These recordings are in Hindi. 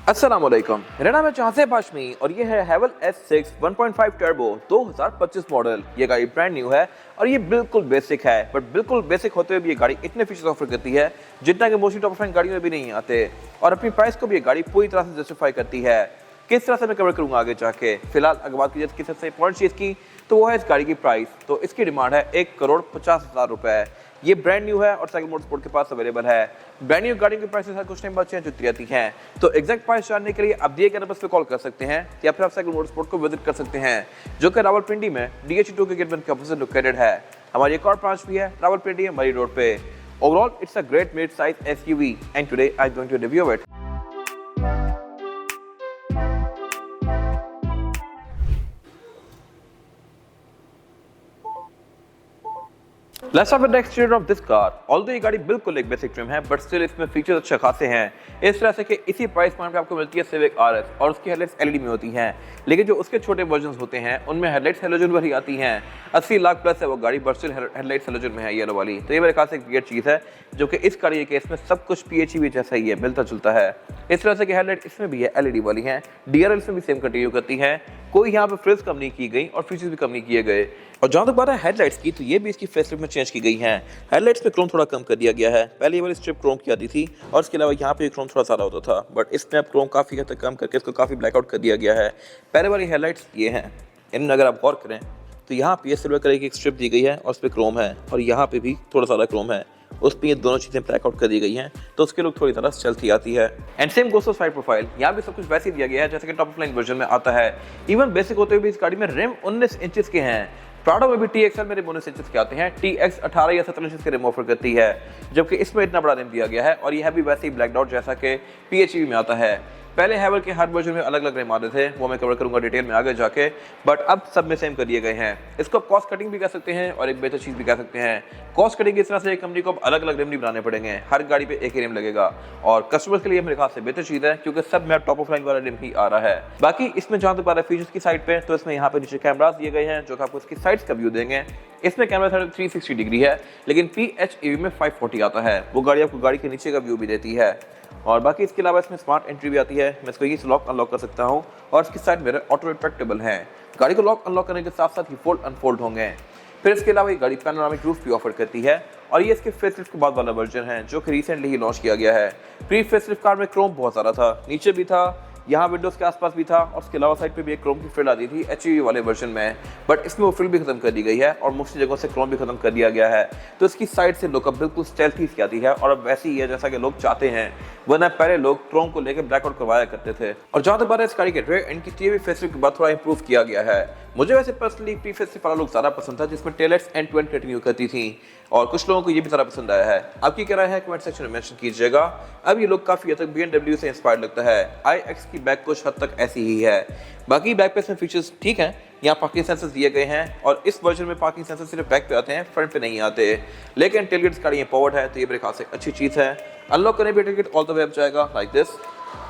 अस्सलामुअलैकुम, मेरा नाम है चाहसे हाशमी और ये है हैवल S6 1.5 टर्बो 2025 मॉडल। ये गाड़ी ब्रांड न्यू है और ये बिल्कुल बेसिक है, बट बिल्कुल बेसिक होते हुए भी ये गाड़ी इतने फीचर्स ऑफर करती है जितना कि मोस्टली टॉप ऑफ लाइन गाड़ियों में भी नहीं आते, और अपनी प्राइस को भी ये गाड़ी पूरी तरह से जस्टिफाई करती है। किस तरह से मैं कवर करूंगा आगे जाके। फिलहाल अगर बात की जाए सबसे इंपॉर्टेंट चीज़ की तो वो है इस गाड़ी की प्राइस। तो इसकी डिमांड है 1,50,00,000 रुपए। ये ब्रांड न्यू है और साइकिल मोटरस्पोर्ट के पास अवेलेबल है। ब्रांड न्यू गाड़ी की प्राइस कुछ टाइम बाद चेंज होती रहती हैं, तो एग्जैक्ट प्राइस जानने के लिए आप दिए गए नंबर पे कॉल कर सकते हैं या फिर आप साइकिल मोटरस्पोर्ट को विजिट कर सकते हैं, जो कि रावलपिंडी में DH2 के गेट 1 के ऑपोजिट लोकेटेड है। हमारी एक और ब्रांच भी है रावलपिंडी मरी रोड पे। Overall it's a great mid size SUV and today I am going to review it. Let's start with the exterior of this car. Although ये गाड़ी बिल्कुल एक बेसिक ट्रिम है, बट स्टिल इसमें फीचर्स अच्छे खासे हैं। इस तरह से कि इसी प्राइस पॉइंट पे आपको मिलती है Civic RS और उसकी हेडलाइट्स LED में होती हैं, लेकिन जो उसके छोटे वर्जन्स होते हैं उनमें हेडलाइट्स हैलोजन वाली आती हैं। 80 लाख प्लस है वो गाड़ी, बट स्टिल हेडलाइट्स हैलोजन में है येलो वाली। तो ये मेरे ख्याल से एक वियर्ड चीज़ है, जो कि इस गाड़ी के केस में सब कुछ PHEV जैसा ही है, मिलता जुलता है। इस तरह से कि हेडलाइट इसमें भी है LED वाली हैं, DRL इसमें भी सेम कंटिन्यू करती हैं, कोई यहाँ पे फ्रिज कम नहीं की गई और फीचर्स भी कम नहीं किए गए। और जहाँ तक बात है हेडलाइट्स की, तो ये भी इसकी फेसलिफ्ट में चेंज की गई हैं। हेडलाइट्स में क्रोम थोड़ा कम कर दिया गया है। पहले ये वाली स्ट्रिप क्रोम की आती थी और इसके अलावा यहाँ पे क्रोम थोड़ा सारा होता था, बट इसमें अब क्रोम काफ़ी हद तक कम करके इसको काफ़ी ब्लैकआउट कर दिया गया है। पहले वाली हेडलाइट्स ये हैं, इनमें अगर आप गौर करें तो यहाँ पे सिल्वर कलर की एक स्ट्रिप दी गई है और उस पर क्रोम है, और यहाँ पे भी थोड़ा सारा क्रोम है, उस पर ये दोनों चीज़ें ब्लैकआउट कर दी गई हैं, तो उसके लुक थोड़ी तरह चलती आती है। And same goes side profile, यहाँ भी सब कुछ वैसे ही दिया गया है जैसे कि टॉप ऑफ लाइन वर्जन में आता है। इवन बेसिक होते हुए भी इस गाड़ी में रिम 19 इंचेस के हैं। प्राडो में भी TXL में रिम 19 इंचेस के आते हैं, TX 18 या 17 इंचेस के रिम ऑफर करती है, जबकि इसमें इतना बड़ा रिम दिया गया है और यह भी वैसे ही ब्लैक डॉट जैसा कि PHEV में आता है। पहले हैवल के हर वर्जन में अलग अलग रिम आते थे, वो मैं कवर करूंगा डिटेल में आगे जाके, बट अब सब में सेम कर दिए गए हैं। इसको कॉस्ट कटिंग भी कह सकते हैं और एक बेहतर चीज़ भी कह सकते हैं। कॉस्ट कटिंग इस तरह से कंपनी को अब अलग अलग रिम नहीं बनाने पड़ेंगे, हर गाड़ी पे एक ही रिम लगेगा, और कस्टमर्स के लिए मेरे ख्याल से बेहतर चीज़ है क्योंकि सब में टॉप ऑफ लाइन वाला रिम ही आ रहा है। बाकी इसमें जहाँ तक बात है फीचर्स की साइड पे, तो इसमें यहाँ पे नीचे कैमरास दिए गए हैं जो कि आपको इसकी साइड्स का व्यू देंगे। इसमें कैमरा 360 डिग्री है, लेकिन PHEV में 540 आता है, वो गाड़ी आपको गाड़ी के नीचे का व्यू भी देती है। और बाकी इसके अलावा इसमें स्मार्ट एंट्री भी आती है, मैं इसको ये लॉक अनलॉक कर सकता हूँ, और इसकी साइड मेरे ऑटो रिट्रैक्टेबल हैं। गाड़ी को लॉक अनलॉक करने के साथ साथ ही फोल्ड अनफोल्ड होंगे। फिर इसके अलावा ये गाड़ी पैनोरामिक रूफ भी ऑफर करती है, और ये इसके फेसलिफ्ट के बाद वाला वर्जन है जो कि रिसेंटली ही लॉन्च किया गया है। प्री फेसलिफ्ट कार में क्रोम बहुत सारा था, नीचे भी था, यहाँ विंडोज़ के आसपास भी था, और उसके अलावा साइड पे भी एक क्रोम की फ्रिल आती थी HEV वाले वर्जन में, बट इसमें वो फ्रिल भी खत्म कर दी गई है और मोस्टली जगहों से क्रोम भी खत्म कर दिया गया है। तो इसकी साइड से लुक अब बिल्कुल स्टेल्थी सी आती है, और अब वैसी ही है जैसा कि लोग चाहते हैं, वरना पहले लोग क्रोम को लेकर ब्लैकआउट करवाया करते थे। और जहाँ तक बात है इस गाड़ी के रेयर एंड की TV फेसलिफ्ट के बाद थोड़ा इंप्रूव किया गया है। मुझे वैसे पर्सनली प्री फेसलिफ्ट वाला लुक ज़्यादा पसंद था, जिसमें taillights end to end continue करती थी, और कुछ लोगों को ये भी ज़्यादा पसंद आया है। आपकी क्या राय है कमेंट सेक्शन में मेंशन कीजिएगा। अब ये लुक काफ़ी हद तक BMW से इंस्पायर्ड लगता है। iX की बैक कुछ हद तक ऐसी ही है। बाकी बैक पे इसमें फीचर्स ठीक हैं, यहाँ पार्किंग सेंसर्स दिए गए हैं, और इस वर्जन में पार्किंग सेंसर सिर्फ बैक पे आते हैं, फ्रंट पे नहीं आते, लेकिन टेलगेट्स गाड़ी पावर्ड है, तो ये मेरे ख्याल से अच्छी चीज़ है। अनलॉक करने पर टेलगेट ऑल द वे जाएगा लाइक दिस,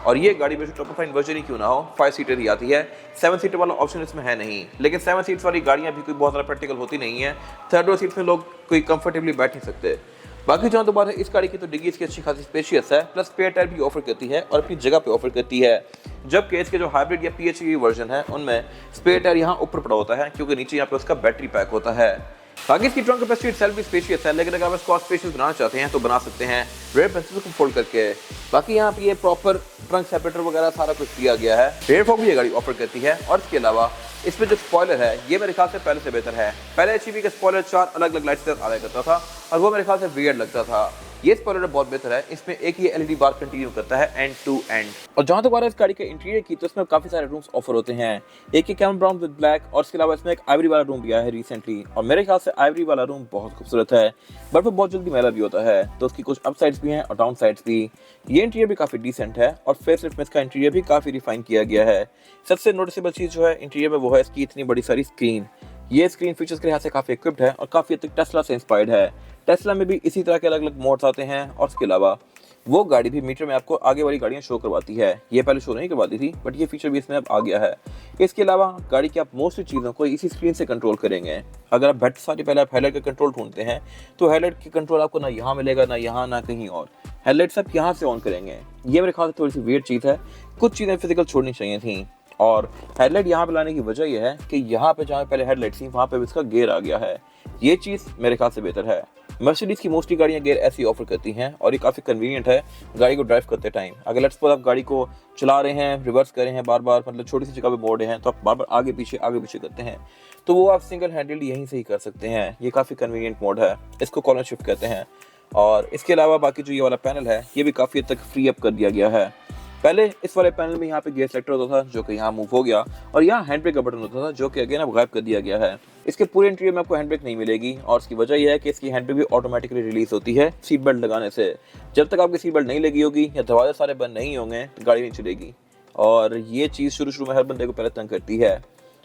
और ये गाड़ी में टॉप ऑफ लाइन वर्जन ही क्यों ना हो 5 सीटर ही आती है। 7 सीटर वाला ऑप्शन इसमें है नहीं, लेकिन 7 सीट्स वाली गाड़ियाँ भी कोई बहुत ज़्यादा प्रैक्टिकल होती नहीं है। थर्ड और सीट में लोग कोई कंफर्टेबली बैठ नहीं सकते। बाकी जहाँ तो बात है इस गाड़ी की, तो डिग्गी इसकी अच्छी खासी स्पेशियस है, प्लस स्पेयर टायर भी ऑफर करती है और अपनी जगह पे ऑफर करती है, जबकि इसके जो हाइब्रिड या PHEV वर्जन है उनमें स्पेयर टायर यहाँ ऊपर पड़ा होता है, क्योंकि नीचे यहाँ पे उसका बैटरी पैक होता है। बाकी इसकी ट्रंक कैपेसिटी इटसेल्फ भी स्पेशियस है, लेकिन अगर आप इसको स्पेशियस बनाना चाहते हैं तो बना सकते हैं रेयर पेंसिल को फोल्ड करके। बाकी यहाँ पे ये प्रॉपर ट्रंक सेपरेटर वगैरह सारा कुछ दिया गया है। रेयर फॉग भी ये गाड़ी ऑफर करती है, और इसके अलावा इसमें जो स्पॉइलर है ये मेरे ख्याल से पहले से बेहतर है। पहले HEV का स्पॉइलर 4 अलग अलग लाइट्स के साथ आया करता था, और वो मेरे ख्याल से वियर्ड लगता था। ये स्पॉइलर बहुत बेहतर है, इसमें एक ही LED बार कंटिन्यू करता है एंड टू एंड। और जहाँ तक बात है इस गाड़ी के इंटीरियर की, तो इसमें काफी सारे रूम्स ऑफर होते हैं। एक ही कैमल ब्राउन विद ब्लैक, और इसके अलावा इसमें एक आइवरी वाला रूम भी आया है रिसेंटली, और मेरे ख्याल से आइवरी वाला रूम बहुत खूबसूरत है, बट वो बहुत जल्दी मैला भी होता है, तो उसकी कुछ अप साइड्स भी हैं और डाउन साइड्स भी। ये इंटीरियर भी काफी डिसेंट है, और फेसलिफ्ट में इसका इंटीरियर भी काफी रिफाइन किया गया है। सबसे नोटिसेबल चीज जो है इंटीरियर में वो है इसकी इतनी बड़ी सारी स्क्रीन। ये स्क्रीन फीचर्स के लिहाज से काफी इक्विप्ड है और काफी हद तक टेस्ला से इंस्पायर्ड है। टेस्ला में भी इसी तरह के अलग अलग मोड्स आते हैं, और इसके अलावा वो गाड़ी भी मीटर में आपको आगे वाली गाड़ियां शो करवाती है। ये पहले शो नहीं करवाती थी, बट ये फीचर भी इसमें अब आ गया है। इसके अलावा गाड़ी की आप मोस्टली चीज़ों को इसी स्क्रीन से कंट्रोल करेंगे। अगर आप बैठ सारी पहले आप हेडलाइट का कंट्रोल ढूंढते हैं, तो हेडलाइट की कंट्रोल आपको ना यहाँ मिलेगा, ना यहाँ, ना कहीं और। हेडलाइट्स आप यहाँ से ऑन करेंगे। ये मेरे ख्याल से थोड़ी सी वियर्ड चीज़ है, कुछ चीज़ें फिजिकल छोड़नी चाहिए थी। और हेडलाइट यहाँ पे लाने की वजह यह है कि यहाँ पे जहाँ पहले हेडलाइट थी वहाँ पे इसका गियर आ गया है। ये चीज़ मेरे ख्याल से बेहतर है। मर्सिडीज की मोस्टली गाड़ियाँ गियर ऐसी ऑफर करती हैं और ये काफ़ी कन्वीनियंट है गाड़ी को ड्राइव करते टाइम। अगर लेट्स सपोज आप गाड़ी को चला रहे हैं, रिवर्स कर रहे हैं बार बार, मतलब छोटी सी जगह पे मोड़ रहे हैं, तो आप बार बार आगे पीछे करते हैं, तो वो आप सिंगल हैंडल्ड यहीं से ही कर सकते हैं। ये काफ़ी कन्वीनियंट मोड है, इसको कॉर्नर शिफ्ट कहते हैं। और इसके अलावा बाकी जो ये वाला पैनल है ये भी काफ़ी हद तक फ्री अप कर दिया गया है। पहले इस वाले पैनल में यहाँ पे गियर सेलेक्टर होता था जो कि यहाँ मूव हो गया, और यहाँ हैंड ब्रेक का बटन होता था जो कि अगेन अब गायब कर दिया गया है। इसके पूरे इंटीरियर में आपको हैंड ब्रेक नहीं मिलेगी, और इसकी वजह यह है कि इसकी हैंड ब्रेक भी ऑटोमेटिकली रिलीज होती है सीट बेल्ट लगाने से। जब तक आपकी सीट बेल्ट नहीं लगी होगी या दरवाजे सारे बंद नहीं होंगे तो गाड़ी नहीं चलेगी, और ये चीज़ शुरू में हर बंदे को पहले तंग करती है।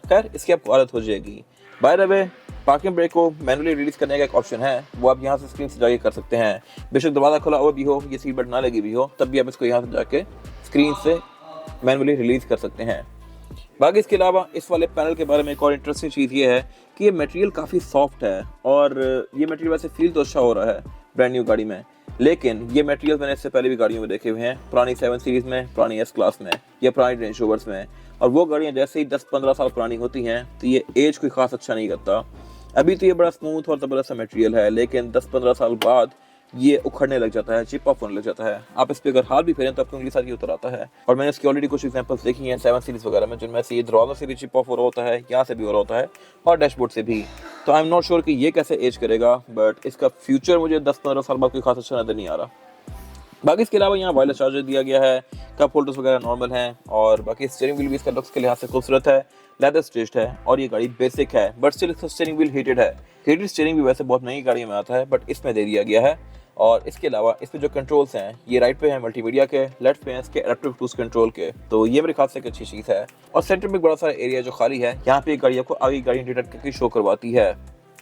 खैर, इसकी आपको आदत हो जाएगी। By the way, parking brake को मैनुअली रिलीज करने का एक ऑप्शन है, वो आप यहाँ से स्क्रीन से जाके कर सकते हैं। बेशक दरवाजा खुला हुआ भी हो, ये सीट बेल्ट ना लगी भी हो, तब भी आप इसको यहाँ से जाके स्क्रीन से मैनुअली रिलीज कर सकते हैं। बाकी इसके अलावा इस वाले पैनल के बारे में एक और इंटरेस्टिंग चीज़ ये है कि ये मटेरियल काफ़ी सॉफ्ट है, और ये मटेरियल वैसे फील तो अच्छा हो रहा है ब्रांड न्यू गाड़ी में, लेकिन ये मटेरियल मैंने इससे पहले भी गाड़ियों में देखे हुए हैं, पुरानी 7 सीरीज़ में, पुरानी एस क्लास में या पुरानी रेंज रोवर्स में। और वो गाड़ियाँ जैसे ही 10-15 साल पुरानी होती हैं तो ये एज कोई खास अच्छा नहीं करता। अभी तो ये बड़ा स्मूथ और ज़बरदस्त सा मटेरियल है, लेकिन 10-15 साल बाद ये उखड़ने लग जाता है, चिप ऑफ होने लग जाता है। आप इस पे अगर हाथ भी फेरें तो आपकी उंगली साथ ही उतर आता है। और मैंने इसकी ऑलरेडी कुछ एग्जांपल्स देखी हैं 7 सीरीज वगैरह में, जिनमें से ये दरवाजा से भी चिप ऑफ हो रहा होता है, यहाँ से भी हो रहा होता है, और डैशबोर्ड से भी। तो आई एम नॉट श्योर कि ये कैसे एज करेगा, बट इसका फ्यूचर मुझे 10-15 साल बाद कोई खास अच्छा नजर नहीं आ रहा। बाकी इसके अलावा यहाँ वायरलेस चार्जर दिया गया है, कप होल्डर्स वगैरह नॉर्मल हैं, और बाकी स्टीयरिंग व्हील भी इसका लुक्स के लिहाज से खूबसूरत है, लेदर स्टिच्ड है, और ये गाड़ी बेसिक है, बट स्टिल इसका स्टीयरिंग व्हील हीटेड है। हीटेड स्टीयरिंग भी वैसे बहुत नई गाड़ियों में आता है, बट इसमें दे दिया गया है। और इसके अलावा इसमें जो कंट्रोल्स हैं, ये राइट पे हैं मल्टीमीडिया के, लेफ्ट पे हैं इसके एडेप्टिव क्रूज कंट्रोल के, तो ये मेरे ख्याल से एक अच्छी चीज़ है। और सेंटर में एक बड़ा सारा एरिया जो खाली है, यहाँ पे गाड़ी आपको आगे गाड़ी डिटेक्ट करके शो करवाती है।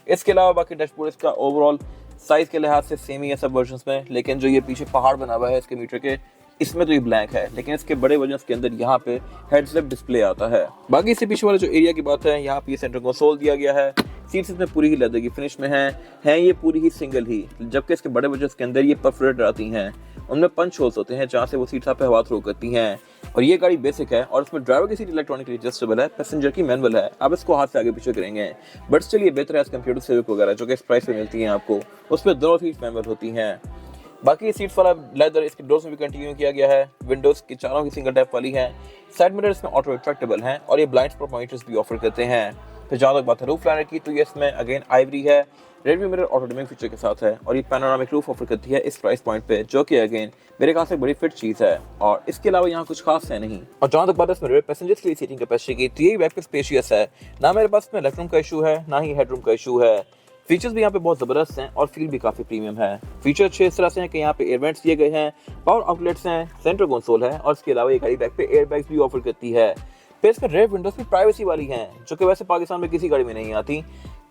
इसके अलावा बाकी डैशबोर्ड इसका ओवरऑल साइज के लिहाज से सेम ही है सब वर्जन्स में, लेकिन जो ये पीछे पहाड़ बना हुआ है इसके मीटर के, इसमें तो ये ब्लैक है, लेकिन इसके बड़े वर्जन्स के अंदर यहाँ पे हेडसेट डिस्प्ले आता है। बाकी इससे पीछे वाले जो एरिया की बात है, यहाँ पे सेंटर कंसोल दिया गया है, सीट्स इसमें पूरी ही लेदर की फिनिश में हैं ये पूरी ही सिंगल ही, जबकि इसके बड़े वर्जन्स के अंदर ये परफोरेटेड आती हैं, उनमें पंच होल्स होते हैं जहाँ से वो सीट्स आप पे हवा थ्रो करती हैं। और ये गाड़ी बेसिक है, और इसमें ड्राइवर की सीट इलेक्ट्रॉनिकली एडजस्टेबल है, पैसेंजर की मैनुअल है, आप इसको हाथ से आगे पीछे करेंगे, बट स्टिल ये बेहतर है कंप्यूटर सिविक वगैरह जो कि इस प्राइस में मिलती हैं आपको, उसमें दोनों सीट्स मैनुअल होती हैं। बाकी सीट्स वाला लेदर इसके डोर्स में भी कंटिन्यू किया गया है, विंडोज की चारों की सिंगल टैप वाली हैं, साइड मिरर इसमें ऑटो रिट्रैक्टेबल हैं, और ये ब्लाइंड स्पॉट मॉनिटर्स भी ऑफर करते हैं। फिर जहाँ तक बात है रूफ लाइनर की, तो ये इसमें अगेन आइवरी है, रेडमी मिरर ऑटोडिमिंग फीचर के साथ है, और ये पैनोरामिक रूफ ऑफर करती है इस प्राइस पॉइंट पे, जो कि अगेन मेरे ख्याल से बड़ी फिट चीज़ है, और इसके अलावा यहाँ कुछ खास है नहीं। और जहाँ तक बात है इसमें पैसेंजर्स के लिए सीटिंग कैपेसिटी की, तो ये बैक पे स्पेशियस है, ना मेरे पास में लेग रूम का इशू है, ना ही हेड रूम का इशू है। फीचर्स भी यहाँ पे बहुत ज़बरदस्त हैं, और फील भी काफ़ी प्रीमियम है। फीचर अच्छे इस तरह से हैं कि यहाँ पे एयर वेंट्स दिए गए हैं, पावर आउटलेट्स हैं, सेंटर कंसोल है, और इसके अलावा ये गाड़ी बैक पे एयर बैग्स भी ऑफर करती है। फिर इसमें रेयर विंडोज भी प्राइवेसी वाली हैं, जो कि वैसे पाकिस्तान में किसी गाड़ी में नहीं आती,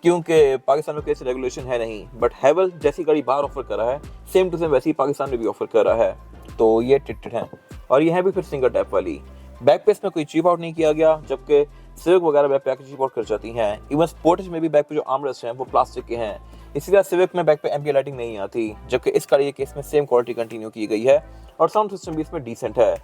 क्योंकि पाकिस्तान में कोई ऐसी रेगुलेशन है नहीं, बट हैवल जैसी गाड़ी बाहर ऑफर कर रहा है, सेम टू सेम वैसी पाकिस्तान में भी ऑफर कर रहा है, तो ये टिकट है। और ये है भी फिर सिंगल टैप वाली। बैक पे इसमें कोई चीप आउट नहीं किया गया, जबकि सिविक वगैरह बैक पे चीप आउट कर जाती हैं। इवन स्पोर्टेज में भी बैक पे जो आर्मरेस्ट हैं वो प्लास्टिक के हैं, इसीलिए सिविक में बैक पे एम्बिएंट लाइटिंग नहीं आती, जबकि इस गाड़ी के इसमें सेम क्वालिटी कंटिन्यू की गई है, और साउंड सिस्टम भी इसमें डिसेंट है।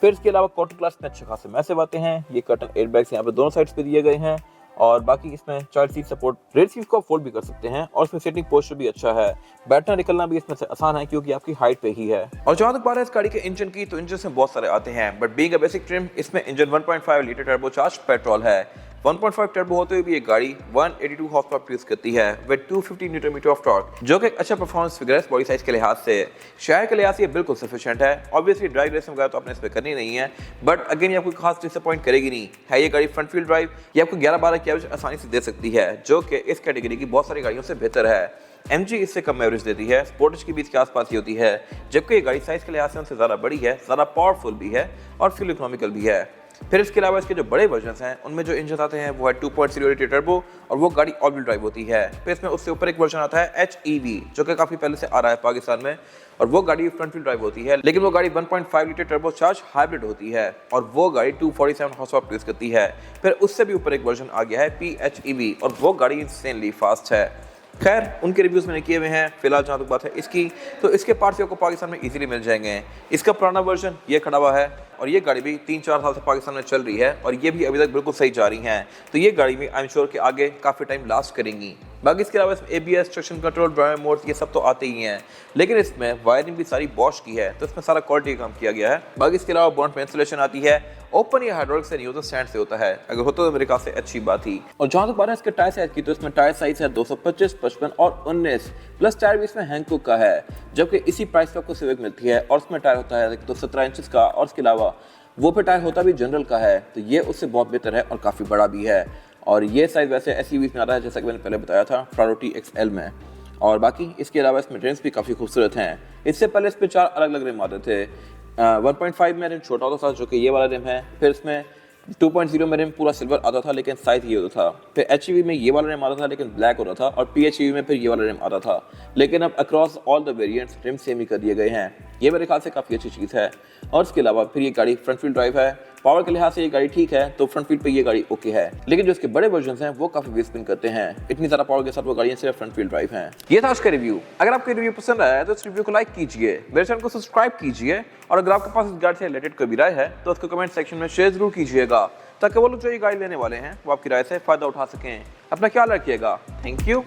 फिर इसके अलावा कॉटन क्लास में अच्छे खासे मैसेज आते हैं, ये कर्टन एयरबैग्स यहाँ पे दोनों साइड्स पे दिए गए हैं, और बाकी इसमें child seat support, rare seat को आप फोल्ड भी कर सकते हैं, और इसमें सीटिंग पोस्चर भी अच्छा है, बैठना निकलना भी इसमें से आसान है क्योंकि आपकी हाइट पे ही है। और जहाँ तक बात है इस गाड़ी के इंजन की, तो इंजन में बहुत सारे आते हैं, but being a basic trim इसमें इंजन 1.5 लीटर टर्बोचार्ज पेट्रोल है। 1.5 टर्बो होते हुए भी ये गाड़ी 182 हॉर्स पावर प्रोड्यूस करती है with 250 newton meter of torque, जो कि एक अच्छा परफॉर्मेंस फिगर है बॉडी साइज के लिहाज से। शायर के लिहाज से ये बिल्कुल सफिशिएंट है। ऑब्वियसली ड्राइव रेसिंग वगैरह तो आपने इस पर करनी नहीं है, बट अगेन ये आपको खास डिसअपॉइंट करेगी नहीं है। ये गाड़ी फ्रंट व्हील ड्राइव ये आपको 11-12 की एवरेज आसानी से दे सकती है, जो कि इस कैटेगरी की बहुत सारी गाड़ियों से बेहतर है। MG इससे कम एवरेज देती है, स्पोर्टेज की बीच के आसपास ही होती है, जबकि ये गाड़ी साइज के लिहाज से उनसे ज़्यादा बड़ी है, ज़्यादा पावरफुल भी है, और फ्यूल इकोनॉमिकल भी है। फिर इसके अलावा इसके जो बड़े वर्जन्स हैं उनमें जो इंजन आते हैं वो है 2.0 लीटर टर्बो, और वो गाड़ी ऑल व्हील ड्राइव होती है। फिर इसमें उससे ऊपर एक वर्जन आता है HEV, जो कि काफ़ी पहले से आ रहा है पाकिस्तान में, और वो गाड़ी फ्रंट व्हील ड्राइव होती है, लेकिन वो गाड़ी 1.5 लीटर टर्बो चार्ज हाइब्रिड होती है, और वो गाड़ी 247 हॉर्स पावर प्रोड्यूस करती है। फिर उससे भी ऊपर एक वर्जन आ गया है PHEV, और वो गाड़ी इंसेनली फास्ट है। खैर उनके रिव्यूज़ मैंने किए हुए हैं। फिलहाल जहाँ तक बात है इसकी, तो इसके पार्ट्स आपको पाकिस्तान में इजीली मिल जाएंगे। इसका पुराना वर्जन ये खड़ा हुआ है, और ये गाड़ी भी 3-4 साल से पाकिस्तान में चल रही है और ये भी अभी तक बिल्कुल सही जा रही हैं। तो ये गाड़ी भी आई एम श्योर कि आगे काफ़ी टाइम लास्ट करेंगी। बाकी इसके अलावा इसमें ABS, traction control, drive modes ये सब तो आते ही हैं, लेकिन इसमें वायरिंग भी सारी बॉश की है, तो इसमें सारा क्वालिटी काम किया गया है। बाकी इसके अलावा बॉन्ड पे इंस्टॉलेशन आती है, ओपन या हाइड्रोलिक से नहीं होता, स्टैंड से होता है। अगर होता तो मेरे ख्याल से अच्छी बात थी। और जहाँ तक बात है इसके टायर साइज की, तो इसमें टायर साइज है 225, 55 और 19 प्लस टायर भी इसमें हैंकॉक का है, जबकि इसी प्राइस पे आपको सिविक मिलती है और उसमें टायर होता है तो 17 इंचेस का, और इसके अलावा वो पे टायर होता भी जनरल का है, तो ये उससे बहुत बेहतर है और काफ़ी बड़ा भी है। और ये साइज़ वैसे SUV में आता है, जैसा कि मैंने पहले बताया था प्रायोरिटी XL में। और बाकी इसके अलावा इसमें रिम्स भी काफ़ी खूबसूरत हैं। इससे पहले इस पर 4 अलग अलग रिम आते थे। 1.5 में रिम छोटा होता था, जो कि ये वाला रिम है। फिर इसमें 2.0 में रिम पूरा सिल्वर आता था, लेकिन साइज ये होता था। फिर HEV में ये वाला रिम आता था, लेकिन ब्लैक होता था। और PHEV में फिर ये वाला रिम आता था, लेकिन अब across all the variants rim same ही कर दिए गए हैं। ये मेरे ख्याल से काफ़ी अच्छी चीज़ है। और इसके अलावा फिर ये गाड़ी फ्रंट व्हील ड्राइव है। पावर के लिहाज से ये गाड़ी ठीक है, तो फ्रंट व्हील पे ये गाड़ी ओके है, लेकिन जो इसके बड़े वर्जन हैं वो काफी वेस्ट स्पिन करते हैं। इतनी ज़्यादा पावर के साथ वो गाड़ियाँ सिर्फ फ्रंट व्हील ड्राइव हैं। ये था उसका रिव्यू। अगर आपको रिव्यू पसंद आया है तो इस रिव्यू को लाइक कीजिए, मेरे चैनल को सब्सक्राइब कीजिए, और अगर आपके पास इस गाड़ी से रिलेटेड कोई भी राय है तो उसको कमेंट सेक्शन में शेयर जरूर कीजिएगा, ताकि वो लोग जो ये गाड़ी लेने वाले हैं वो आपकी राय से फायदा उठा सकें। अपना ख्याल रखिएगा। Thank you.